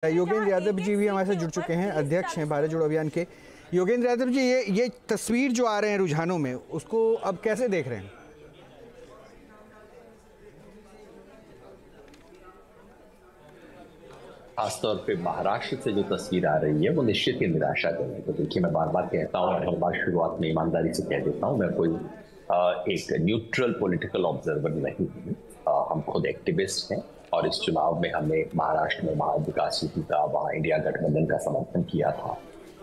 योगेंद्र यादव जी भी हमारे साथ जुड़ चुके हैं, अध्यक्ष हैं भारत जोड़ो अभियान के। योगेंद्र यादव जी, ये तस्वीर जो आ रहे हैं रुझानों में, उसको अब कैसे देख रहे हैं? खासतौर पे महाराष्ट्र से जो तस्वीर आ रही है वो निश्चित ही निराशाजनक है। तो देखिए, मैं बार बार कहता हूँ और हर बार शुरुआत में ईमानदारी से कह देता हूँ, मैं कोई एक न्यूट्रल पॉलिटिकल ऑब्जर्वर नहीं हूँ। हम खुद एक्टिविस्ट हैं और इस चुनाव में हमने महाराष्ट्र में महाविकास युति का, वहाँ इंडिया गठबंधन का समर्थन किया था।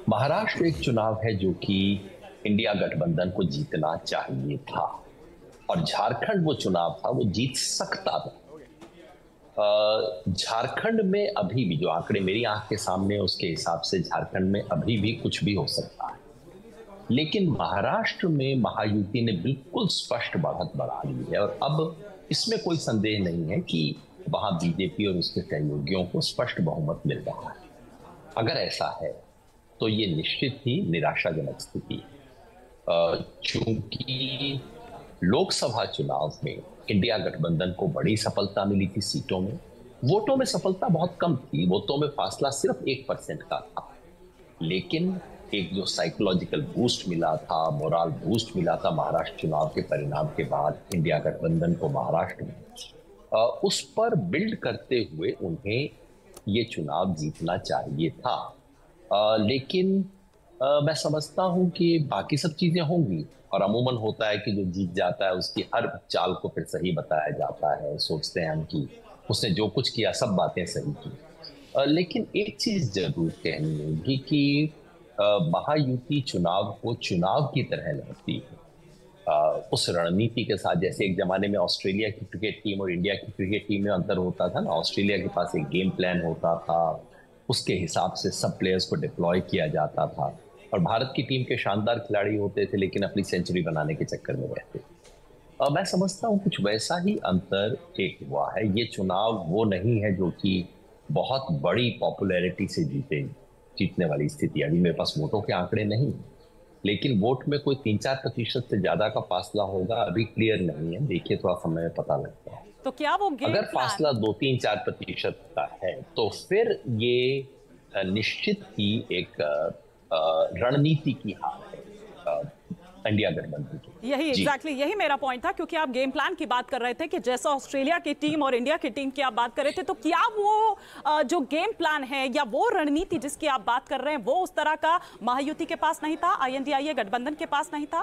महाराष्ट्र एक चुनाव है जो कि इंडिया गठबंधन को जीतना चाहिए था और झारखंड वो चुनाव था वो जीत सकता था। झारखंड में अभी भी जो आंकड़े मेरी आंख के सामने, उसके हिसाब से झारखंड में अभी भी कुछ भी हो सकता है, लेकिन महाराष्ट्र में महायुति ने बिल्कुल स्पष्ट बढ़त बढ़ा ली है और अब इसमें कोई संदेह नहीं है कि वहां बीजेपी और उसके सहयोगियों को स्पष्ट बहुमत मिल रहा है। अगर ऐसा है तो ये निश्चित ही निराशाजनक स्थिति है। चूंकि लोकसभा चुनाव में इंडिया गठबंधन को बड़ी सफलता मिली थी सीटों में, वोटों में सफलता बहुत कम थी, वोटों में फासला सिर्फ 1% का था, लेकिन एक जो साइकोलॉजिकल बूस्ट मिला था, मोरल बूस्ट मिला था महाराष्ट्र चुनाव के परिणाम के बाद इंडिया गठबंधन को महाराष्ट्र में, उस पर बिल्ड करते हुए उन्हें ये चुनाव जीतना चाहिए था। लेकिन मैं समझता हूं कि बाकी सब चीजें होंगी और अमूमन होता है कि जो जीत जाता है उसकी हर चाल को फिर सही बताया जाता है। सोचते हैं हम कि उसने जो कुछ किया सब बातें सही की। लेकिन एक चीज जरूर कहनी होगी कि महायुति चुनाव को चुनाव की तरह लड़ती है। उस रणनीति के साथ, जैसे एक जमाने में ऑस्ट्रेलिया की क्रिकेट टीम और इंडिया की क्रिकेट टीम में अंतर होता था ना, ऑस्ट्रेलिया के पास एक गेम प्लान होता था, उसके हिसाब से सब प्लेयर्स को डिप्लॉय किया जाता था और भारत की टीम के शानदार खिलाड़ी होते थे लेकिन अपनी सेंचुरी बनाने के चक्कर में रहते। मैं समझता हूँ कुछ वैसा ही अंतर एक हुआ है। ये चुनाव वो नहीं है जो कि बहुत बड़ी पॉपुलैरिटी से जीतने वाली स्थिति। अभी मेरे पास वोटों के आंकड़े नहीं, लेकिन वोट में कोई 3-4% से ज्यादा का फासला होगा अभी क्लियर नहीं है। देखिए, थोड़ा समय में पता लगता है। तो क्या वो अगर फासला 2-3-4% का है तो फिर ये निश्चित ही एक रणनीति की हार है इंडिया गठबंधन की। यही यही मेरा पॉइंट था, क्योंकि आप गेम प्लान की बात कर रहे थे कि जैसा ऑस्ट्रेलिया की टीम और इंडिया की टीम की आप बात कर रहे थे, तो क्या वो जो गेम प्लान है या वो रणनीति जिसकी आप बात कर रहे हैं वो उस तरह का महायुति के पास नहीं था, INDIA गठबंधन के पास नहीं था?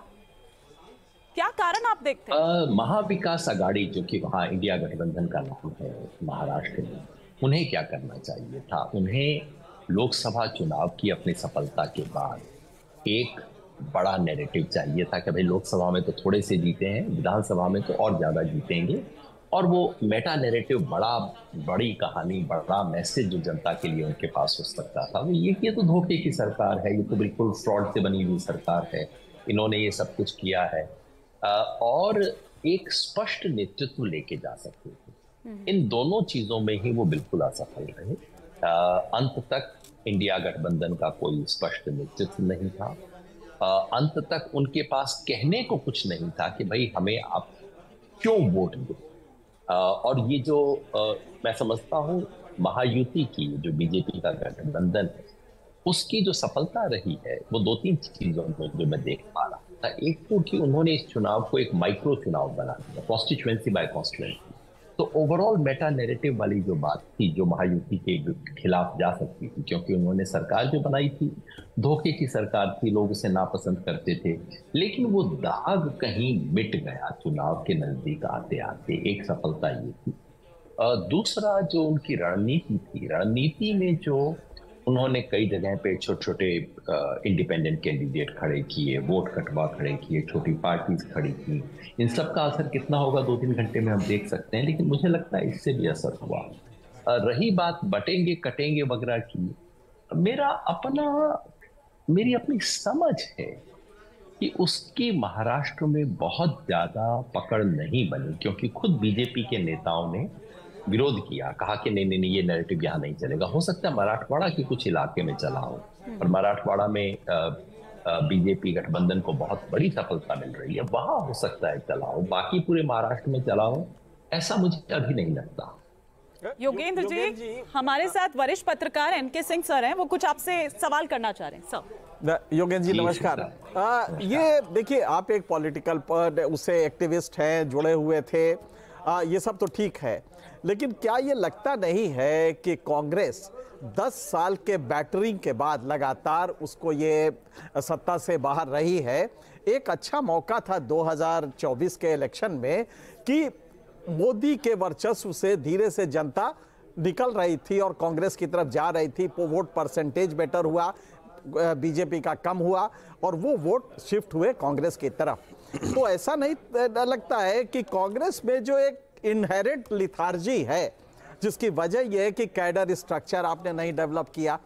क्या कारण आप देखते हैं? महाविकास अघाड़ी, जो कि वहां इंडिया गठबंधन का नाम है महाराष्ट्र में, उन्हें क्या करना चाहिए था? उन्हें लोकसभा चुनाव की अपनी सफलता के बाद एक बड़ा नैरेटिव चाहिए था कि भाई लोकसभा में तो थोड़े से जीते हैं, विधानसभा में तो और ज्यादा जीतेंगे, और वो मेटा नैरेटिव, बड़ी कहानी, बड़ा मैसेज जो जनता के लिए उनके पास हो सकता था, वो ये तो धोखे की सरकार है, ये तो बिल्कुल फ्रॉड से बनी हुई सरकार है, इन्होंने ये सब कुछ किया है, और एक स्पष्ट नेतृत्व लेके जा सकते थे। इन दोनों चीजों में ही वो बिल्कुल असफल रहे। अंत तक इंडिया गठबंधन का कोई स्पष्ट नेतृत्व नहीं था। अंत तक उनके पास कहने को कुछ नहीं था कि भाई हमें आप क्यों वोट दो। और ये जो मैं समझता हूँ महायुति की, जो बीजेपी का गठबंधन है, उसकी जो सफलता रही है वो 2-3 चीजों में जो मैं देख पा रहा था। एक तो कि उन्होंने इस चुनाव को एक माइक्रो चुनाव बना दिया, कॉन्स्टिट्यूएंसी बाय कॉन्स्टिट्यूएंसी। तो ओवरऑल मेटा नैरेटिव वाली जो बात थी, जो महायुति के खिलाफ जा सकती थी, क्योंकि उन्होंने सरकार जो बनाई थी धोखे की सरकार थी, लोग उसे नापसंद करते थे, लेकिन वो दाग कहीं मिट गया चुनाव के नजदीक आते आते। एक सफलता ये थी। दूसरा जो उनकी रणनीति थी, रणनीति में जो उन्होंने कई जगह पे छोटे छोटे इंडिपेंडेंट कैंडिडेट खड़े किए, वोट कटवा खड़े किए, छोटी पार्टीज खड़ी की, इन सब का असर कितना होगा 2-3 घंटे में हम देख सकते हैं, लेकिन मुझे लगता है इससे भी असर हुआ। रही बात बटेंगे कटेंगे वगैरह की, मेरी अपनी समझ है कि उसकी महाराष्ट्र में बहुत ज्यादा पकड़ नहीं बनी, क्योंकि खुद बीजेपी के नेताओं ने विरोध किया, कहा कि नहीं नहीं नहीं, ये नैरेटिव यहाँ नहीं चलेगा। हो सकता है मराठवाड़ा के कुछ इलाके में चला हो, और मराठवाड़ा में बीजेपी गठबंधन को बहुत बड़ी सफलता मिल रही है, वहां हो सकता है चला हो, बाकी पूरे महाराष्ट्र में चला हो ऐसा मुझे अभी नहीं लगता। योगेंद्र जी, हमारे साथ वरिष्ठ पत्रकार एनके सिंह सर हैं, वो कुछ आपसे सवाल करना चाह रहे हैं सर। योगेंद्र जी नमस्कार। ये देखिए, आप एक पॉलिटिकल पर उससे एक्टिविस्ट हैं, जुड़े हुए थे, ये सब तो ठीक है, लेकिन क्या ये लगता नहीं है कि कांग्रेस 10 साल के बैटरिंग के बाद लगातार उसको ये सत्ता से बाहर रही है? एक अच्छा मौका था 2024 के इलेक्शन में कि मोदी के वर्चस्व से धीरे से जनता निकल रही थी और कांग्रेस की तरफ जा रही थी। वोट परसेंटेज बेटर हुआ, बीजेपी का कम हुआ और वो वोट शिफ्ट हुए कांग्रेस की तरफ। तो ऐसा नहीं लगता है कि कांग्रेस में जो एक इनहेरेंट लिथार्जी है, जिसकी वजह यह है कि कैडर स्ट्रक्चर आपने नहीं डेवलप किया,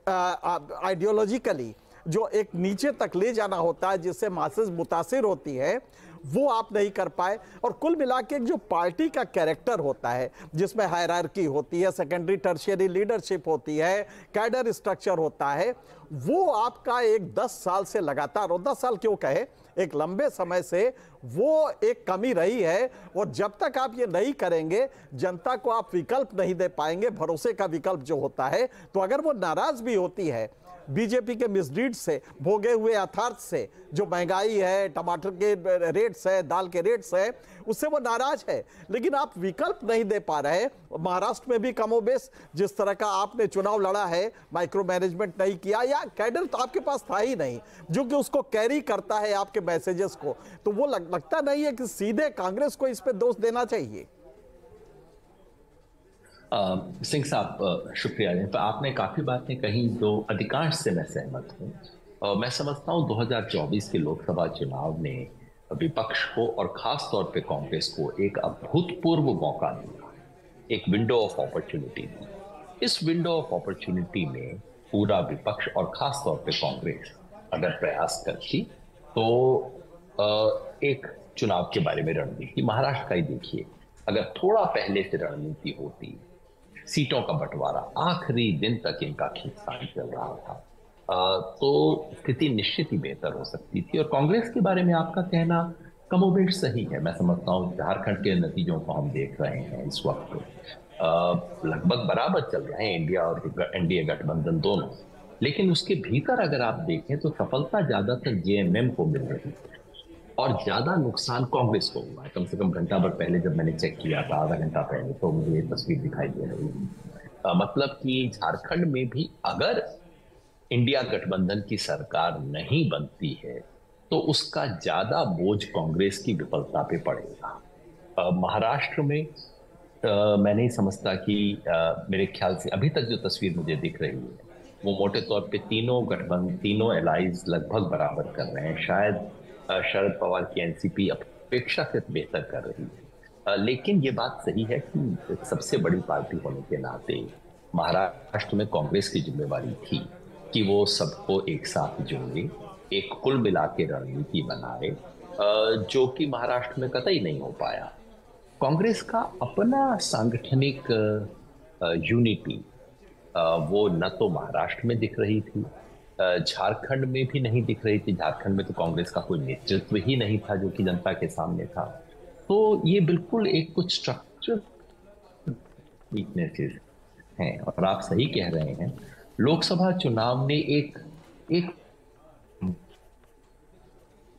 आइडियोलॉजिकली जो एक नीचे तक ले जाना होता है जिससे मासेस मुतासिर होती है, वो आप नहीं कर पाए। और कुल मिला के जो पार्टी का कैरेक्टर होता है जिसमें हायरार्की होती है, सेकेंडरी टर्शियरी लीडरशिप होती है, कैडर स्ट्रक्चर होता है, वो आपका एक 10 साल से लगातार, और 10 साल क्यों कहे, एक लंबे समय से वो एक कमी रही है। और जब तक आप ये नहीं करेंगे, जनता को आप विकल्प नहीं दे पाएंगे, भरोसे का विकल्प जो होता है। तो अगर वो नाराज भी होती है बीजेपी के मिसडीड से, भोगे हुए यथार्थ से, जो महंगाई है, टमाटर के रेट्स है, दाल के रेट्स है, उससे वो नाराज है, लेकिन आप विकल्प नहीं दे पा रहे। महाराष्ट्र में भी कमोबेश जिस तरह का आपने चुनाव लड़ा है, माइक्रो मैनेजमेंट नहीं किया या कैडर तो आपके पास था ही नहीं जो कि उसको कैरी करता है आपके मैसेजेस को। तो वो लगता नहीं है कि सीधे कांग्रेस को इस पे दोष देना चाहिए? सिंह साहब शुक्रिया। तो आपने काफी बातें कही जो अधिकांश से मैं सहमत हूँ। मैं समझता हूँ 2024 के लोकसभा चुनाव ने विपक्ष को और खास तौर पे कांग्रेस को एक अभूतपूर्व मौका दिया, एक विंडो ऑफ अपॉर्चुनिटी दी। इस विंडो ऑफ अपॉर्चुनिटी में पूरा विपक्ष और खास तौर पे कांग्रेस अगर प्रयास करती तो एक चुनाव के बारे में रणनीति, महाराष्ट्र का ही देखिए, अगर थोड़ा पहले से रणनीति होती, सीटों का बंटवारा, आखिरी दिन तक इनका खींचतान चल रहा था, तो स्थिति निश्चित ही बेहतर हो सकती थी। और कांग्रेस के बारे में आपका कहना कमोबेश सही है। मैं समझता हूँ झारखंड के नतीजों को हम देख रहे हैं इस वक्त, लगभग बराबर चल रहे हैं इंडिया और एनडीए गठबंधन दोनों, लेकिन उसके भीतर अगर आप देखें तो सफलता ज्यादातर जेएमएम को मिल रही है और ज्यादा नुकसान कांग्रेस को हुआ है। कम से कम घंटा भर पहले जब मैंने चेक किया था, आधा घंटा पहले, तो मुझे ये तस्वीर दिखाई दे रही है। मतलब कि झारखंड में भी अगर इंडिया गठबंधन की सरकार नहीं बनती है तो उसका ज्यादा बोझ कांग्रेस की विफलता पे पड़ेगा। महाराष्ट्र में मैं नहीं समझता कि मेरे ख्याल से अभी तक जो तस्वीर मुझे दिख रही है वो मोटे तौर पे तीनों गठबंधन, तीनों एलाइज लगभग बराबर कर रहे हैं। शायद शरद पवार की एनसीपी अपेक्षाकृत बेहतर कर रही है, लेकिन ये बात सही है कि सबसे बड़ी पार्टी होने के नाते महाराष्ट्र में कांग्रेस की जिम्मेवारी थी कि वो सबको एक साथ जोड़े, एक कुल मिला के रणनीति बनाए, जो कि महाराष्ट्र में कतई नहीं हो पाया। कांग्रेस का अपना सांगठनिक यूनिटी वो न तो महाराष्ट्र में दिख रही थी, झारखंड में भी नहीं दिख रही थी। झारखंड में तो कांग्रेस का कोई नेतृत्व ही नहीं था जो कि जनता के सामने था। तो ये बिल्कुल एक कुछ स्ट्रक्चर वीकनेसेस हैं। और आप सही कह रहे हैं, लोकसभा चुनाव ने एक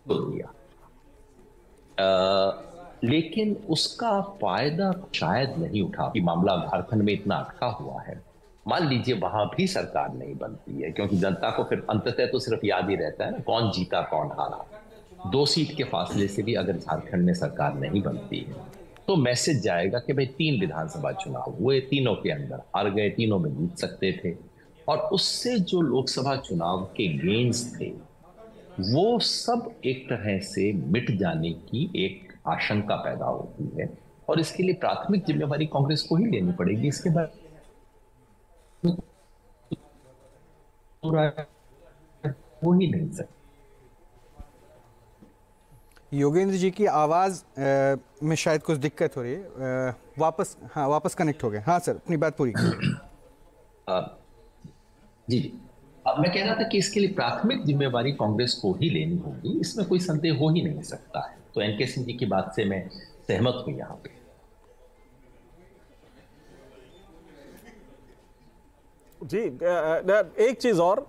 दिया, लेकिन उसका फायदा शायद नहीं उठा कि मामला झारखंड में इतना अटका हुआ है। मान लीजिए वहां भी सरकार नहीं बनती है, क्योंकि जनता को फिर अंततः तो सिर्फ याद ही रहता है ना कौन जीता कौन हारा। 2 सीट के फासले से भी अगर झारखंड में सरकार नहीं बनती है तो मैसेज जाएगा कि भाई 3 विधानसभा चुनाव हुए, तीनों के अंदर हार गए, तीनों में जीत सकते थे। और उससे जो लोकसभा चुनाव के गेन्स थे वो सब एक तरह से मिट जाने की एक आशंका पैदा होती है। और इसके लिए प्राथमिक जिम्मेवारी कांग्रेस को ही लेनी पड़ेगी। इसके बाद हो ही नहीं सकता। योगेंद्र जी की आवाज में शायद कुछ दिक्कत हो रही है। वापस कनेक्ट हो गए। हाँ सर, अपनी बात पूरी जी। अब मैं कह रहा था कि इसके लिए प्राथमिक जिम्मेवारी कांग्रेस को ही लेनी होगी, इसमें कोई संदेह हो ही नहीं सकता है। तो एनके सिंह जी की बात से मैं सहमत हूं यहाँ पे। जी, एक चीज और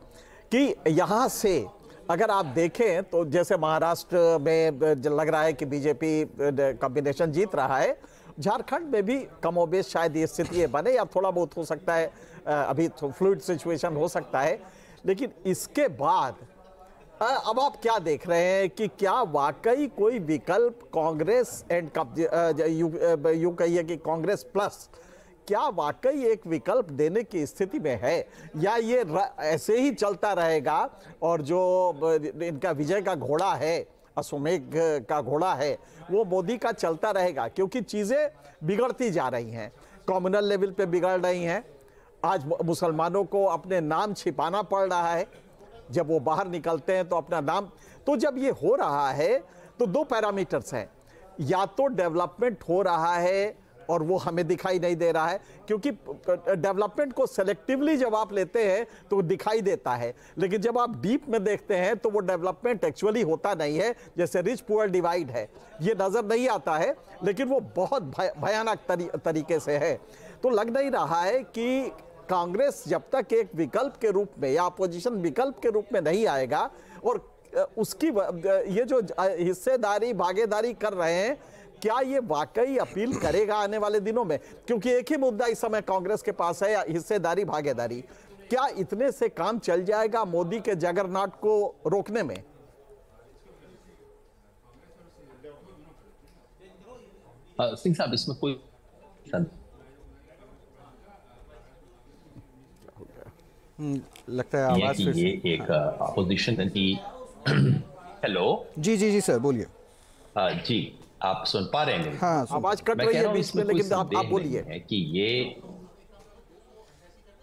कि यहां से अगर आप देखें तो जैसे महाराष्ट्र में लग रहा है कि बीजेपी कॉम्बिनेशन जीत रहा है, झारखंड में भी कमोबेश शायद ये स्थिति बने, या थोड़ा बहुत हो सकता है, अभी तो फ्लूइड सिचुएशन हो सकता है। लेकिन इसके बाद अब आप क्या देख रहे हैं कि क्या वाकई कोई विकल्प कांग्रेस एंड यू कहिए कि कांग्रेस प्लस, क्या वाकई एक विकल्प देने की स्थिति में है, या ये ऐसे ही चलता रहेगा और जो इनका विजय का घोड़ा है, अश्वमेघ का घोड़ा है, वो मोदी का चलता रहेगा? क्योंकि चीजें बिगड़ती जा रही हैं, कम्युनल लेवल पे बिगड़ रही हैं। आज मुसलमानों को अपने नाम छिपाना पड़ रहा है, जब वो बाहर निकलते हैं तो अपना नाम, तो जब ये हो रहा है तो दो पैरामीटर्स हैं, या तो डेवलपमेंट हो रहा है और वो हमें दिखाई नहीं दे रहा है, क्योंकि डेवलपमेंट को सेलेक्टिवली जब आप लेते हैं तो दिखाई देता है, लेकिन जब आप डीप में देखते हैं तो वो डेवलपमेंट एक्चुअली होता नहीं है। जैसे रिच पुअर डिवाइड है, ये नजर नहीं आता है, लेकिन वो बहुत भयानक तरीके से है। तो लग नहीं रहा है कि कांग्रेस जब तक एक विकल्प के रूप में या अपोजिशन विकल्प के रूप में नहीं आएगा, और उसकी ये जो हिस्सेदारी भागीदारी कर रहे हैं, क्या ये वाकई अपील करेगा आने वाले दिनों में? क्योंकि एक ही मुद्दा इस समय कांग्रेस के पास है, हिस्सेदारी भागीदारी। क्या इतने से काम चल जाएगा मोदी के जगरनॉट को रोकने में? सिंह साहब, इसमें कोई लगता है आवाज फिर से, ये एक अपोजिशन की हेलो, जी जी जी सर बोलिए। जी, आप सुन पा रहे हैं? हाँ, आवाज कट रही है बीच में, लेकिन आप बोलिए। है कि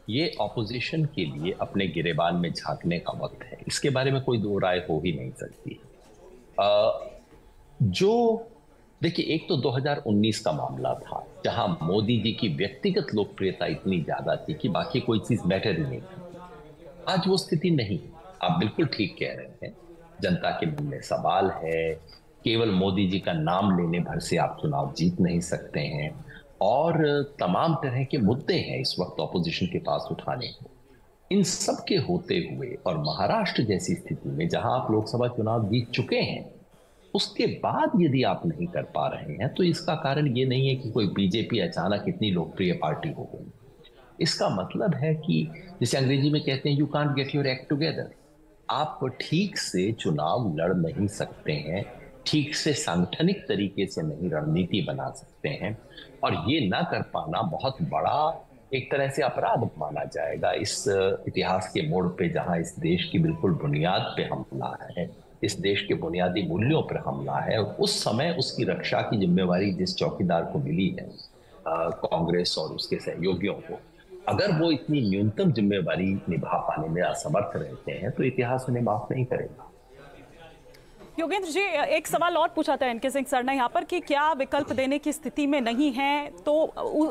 ये ऑपोजिशन के लिए अपने गिरेबान में झांकने का वक्त है, इसके बारे में कोई दो राय हो ही नहीं सकती। जो देखिए, एक तो 2019 का मामला था जहां मोदी जी की व्यक्तिगत लोकप्रियता इतनी ज्यादा थी कि बाकी कोई चीज मैटर ही नहीं थी। आज वो स्थिति नहीं। आप बिल्कुल ठीक कह रहे हैं, जनता के मन में सवाल है, केवल मोदी जी का नाम लेने भर से आप चुनाव जीत नहीं सकते हैं, और तमाम तरह के मुद्दे हैं इस वक्त ऑपोजिशन के पास उठाने को। इन सब के होते हुए और महाराष्ट्र जैसी स्थिति में जहां आप लोकसभा चुनाव जीत चुके हैं, उसके बाद यदि आप नहीं कर पा रहे हैं तो इसका कारण ये नहीं है कि कोई बीजेपी अचानक इतनी लोकप्रिय पार्टी हो गई। इसका मतलब है कि जिसे अंग्रेजी में कहते हैं, you can't get your act together. आप ठीक से चुनाव लड़ नहीं सकते हैं, ठीक से सांगठनिक तरीके से नहीं रणनीति बना सकते हैं, और ये ना कर पाना बहुत बड़ा एक तरह से अपराध माना जाएगा इस इतिहास के मोड़ पे, जहां इस देश की बिल्कुल बुनियाद पे हमला है, इस देश के बुनियादी मूल्यों पर हमला है। उस समय उसकी रक्षा की जिम्मेवारी जिस चौकीदार को मिली है, कांग्रेस और उसके सहयोगियों को, अगर वो इतनी न्यूनतम जिम्मेवारी निभा पाने में असमर्थ रहते हैं तो इतिहास उन्हें माफ नहीं करेगा। योगेंद्र जी, एक सवाल और पूछा था एनके सिंह सर ने यहाँ पर कि क्या विकल्प देने की स्थिति में नहीं है, तो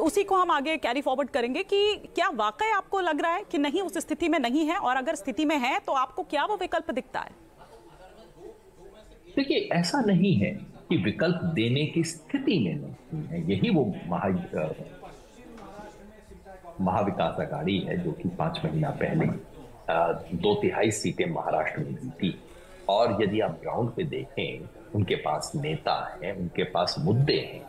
उसी को हम आगे कैरी फॉरवर्ड करेंगे कि क्या वाकई आपको लग रहा है कि नहीं, उस स्थिति में नहीं है, और अगर स्थिति में है तो आपको क्या वो विकल्प दिखता है? देखिए, ऐसा नहीं है कि विकल्प देने की स्थिति में नहीं है। यही वो महाविकास अघाड़ी है जो कि 5 महीना पहले 2/3 सीटें महाराष्ट्र में जीती। और यदि आप ग्राउंड पे देखें, उनके पास नेता हैं, उनके पास मुद्दे हैं,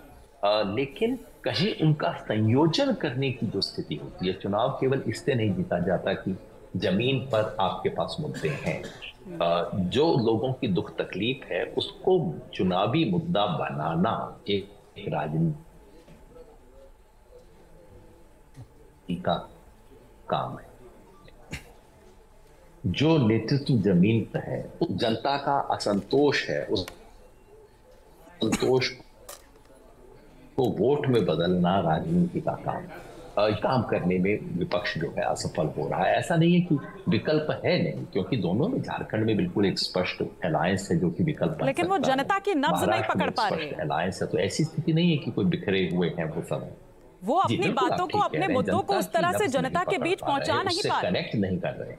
लेकिन कहीं उनका संयोजन करने की जो स्थिति होती है, चुनाव केवल इससे नहीं जीता जाता कि जमीन पर आपके पास मुद्दे हैं। जो लोगों की दुख तकलीफ है उसको चुनावी मुद्दा बनाना एक राजनीति का काम है। जो नेतृत्व जमीन पर है, उस जनता का असंतोष है, उस संतोष को वोट में बदलना राजनीति का काम है। काम करने में विपक्ष जो है असफल हो रहा है। ऐसा नहीं है कि विकल्प है नहीं, क्योंकि दोनों में, झारखंड में बिल्कुल एक स्पष्ट अलायंस है जो कि विकल्प, लेकिन वो जनता की नब्ज नहीं पकड़ पा रही है। अलायंस है, तो ऐसी स्थिति नहीं है कि कोई बिखरे हुए हैं वो सब, वो अपनी बातों को, अपने मुद्दों को उस तरह से जनता के बीच पहुंचा नहीं पा रहे, कनेक्ट नहीं कर रहे।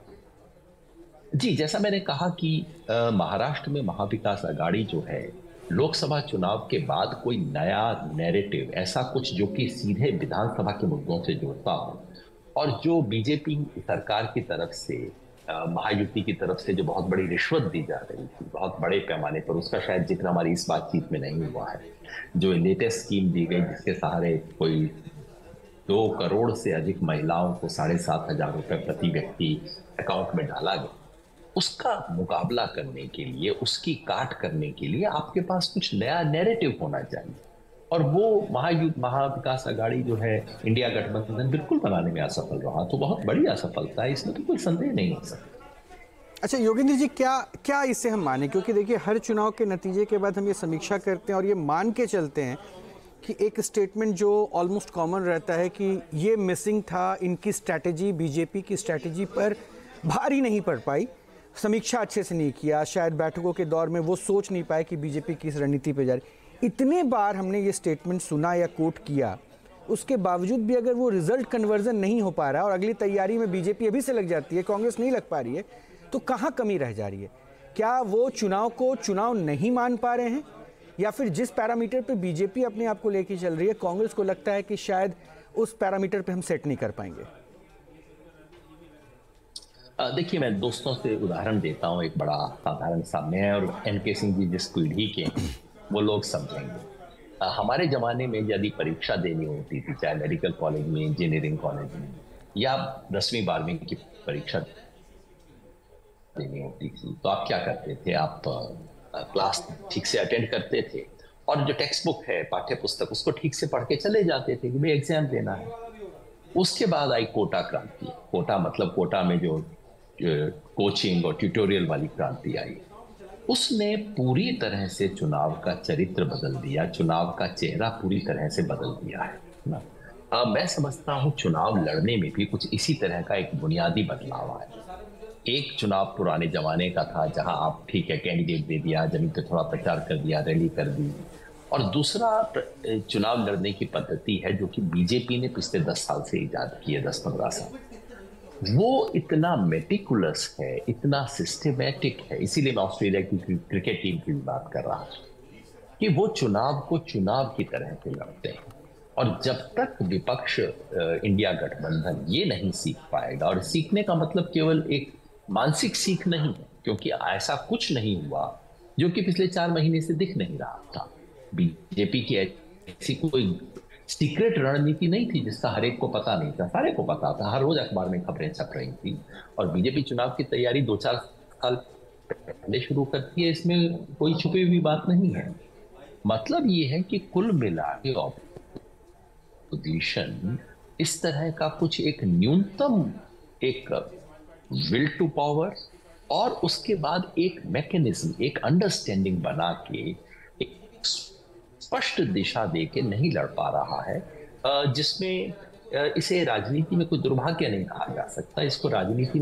जी, जैसा मैंने कहा कि महाराष्ट्र में महाविकास अघाड़ी जो है, लोकसभा चुनाव के बाद कोई नया नैरेटिव, ऐसा कुछ जो कि सीधे विधानसभा के मुद्दों से जुड़ता हो और जो बीजेपी सरकार की तरफ से महायुति की तरफ से जो बहुत बड़ी रिश्वत दी जा रही थी बहुत बड़े पैमाने पर, उसका शायद जिक्र हमारी इस बातचीत में नहीं हुआ है। जो लेटेस्ट स्कीम दी गई जिसके सहारे कोई 2 करोड़ से अधिक महिलाओं को 7,500 रुपए प्रति व्यक्ति अकाउंट में डाला गया, उसका मुकाबला करने के लिए, उसकी काट करने के लिए आपके पास कुछ नया नैरेटिव होना चाहिए। और वो महाविकास अघाड़ी जो है, इंडिया गठबंधन बिल्कुल बनाने में असफल रहा। तो बहुत बड़ी असफलता है, इसमें तो कोई संदेह नहीं हो सकता। अच्छा योगेंद्र जी, क्या इससे हम माने, क्योंकि देखिए हर चुनाव के नतीजे के बाद हम ये समीक्षा करते हैं और ये मान के चलते हैं कि एक स्टेटमेंट जो ऑलमोस्ट कॉमन रहता है कि ये मिसिंग था, इनकी स्ट्रैटेजी, बीजेपी की स्ट्रैटेजी पर भारी नहीं पड़ पाई, समीक्षा अच्छे से नहीं किया, शायद बैठकों के दौर में वो सोच नहीं पाए कि बीजेपी किस रणनीति पे जा रही। इतने बार हमने ये स्टेटमेंट सुना या कोट किया, उसके बावजूद भी अगर वो रिजल्ट कन्वर्जन नहीं हो पा रहा और अगली तैयारी में बीजेपी अभी से लग जाती है, कांग्रेस नहीं लग पा रही है, तो कहाँ कमी रह जा रही है? क्या वो चुनाव को चुनाव नहीं मान पा रहे हैं, या फिर जिस पैरामीटर पे बीजेपी अपने आप को लेके चल रही है, कांग्रेस को लगता है कि शायद उस पैरामीटर पे हम सेट नहीं कर पाएंगे? देखिए, मैं दोस्तों से उदाहरण देता हूँ, एक बड़ा साधारण सामने है, और एनके सिंह जी जिस पीढ़ी के हैं वो लोग समझेंगे। हमारे जमाने में यदि परीक्षा देनी होती थी, चाहे मेडिकल कॉलेज में, इंजीनियरिंग कॉलेज में, या 10वीं 12वीं की परीक्षा देनी होती थी, तो आप क्या करते थे? आप क्लास ठीक से अटेंड करते थे और जो टेक्स्ट बुक है, पाठ्य पुस्तक, उसको ठीक से पढ़ के चले जाते थे कि भाई एग्जाम देना है। उसके बाद आई कोटा क्रांति। कोटा मतलब कोटा में जो कोचिंग और ट्यूटोरियल वाली क्रांति आई, उसने पूरी तरह से चुनाव का चरित्र बदल दिया, चुनाव का चेहरा पूरी तरह से बदल दिया है ना। मैं समझता हूँ चुनाव लड़ने में भी कुछ इसी तरह का एक बुनियादी बदलाव आया। एक चुनाव पुराने जमाने का था जहां आप ठीक है कैंडिडेट दे दिया, जमीन पे थोड़ा प्रचार कर दिया, रैली कर दी, और दूसरा चुनाव लड़ने की पद्धति है जो कि बीजेपी ने पिछले 10 साल से इजाद की है, 10-15 साल। वो इतना मेटिकुलस है, इतना सिस्टमैटिक है, इसीलिए मैं ऑस्ट्रेलिया की क्रिकेट टीम की बात कर रहा हूं कि वो चुनाव को चुनाव की तरह से लड़ते हैं। और जब तक विपक्ष इंडिया गठबंधन ये नहीं सीख पाएगा, और सीखने का मतलब केवल एक मानसिक सीख नहीं है, क्योंकि ऐसा कुछ नहीं हुआ जो कि पिछले 4 महीने से दिख नहीं रहा था। बीजेपी की ऐसी कोई सीक्रेट रणनीति नहीं थी जिसका हर एक को पता नहीं था, सारे को पता था, हर रोज अखबार में खबरें छप रही थी। और बीजेपी चुनाव की तैयारी 2-4 साल पहले शुरू करती है, इसमें कोई छुपी हुई बात नहीं है। मतलब ये है कि कुल मिला के ऑपोजिशन इस तरह का कुछ एक न्यूनतम एक विल टू पावर, और उसके बाद एक मैकेनिज्म, एक अंडरस्टैंडिंग बना के एक स्पष्ट दिशा दे के नहीं लड़ पा रहा है, जिसमें इसे राजनीति में कोई दुर्भाग्य नहीं कहा जा सकता, इसको राजनीति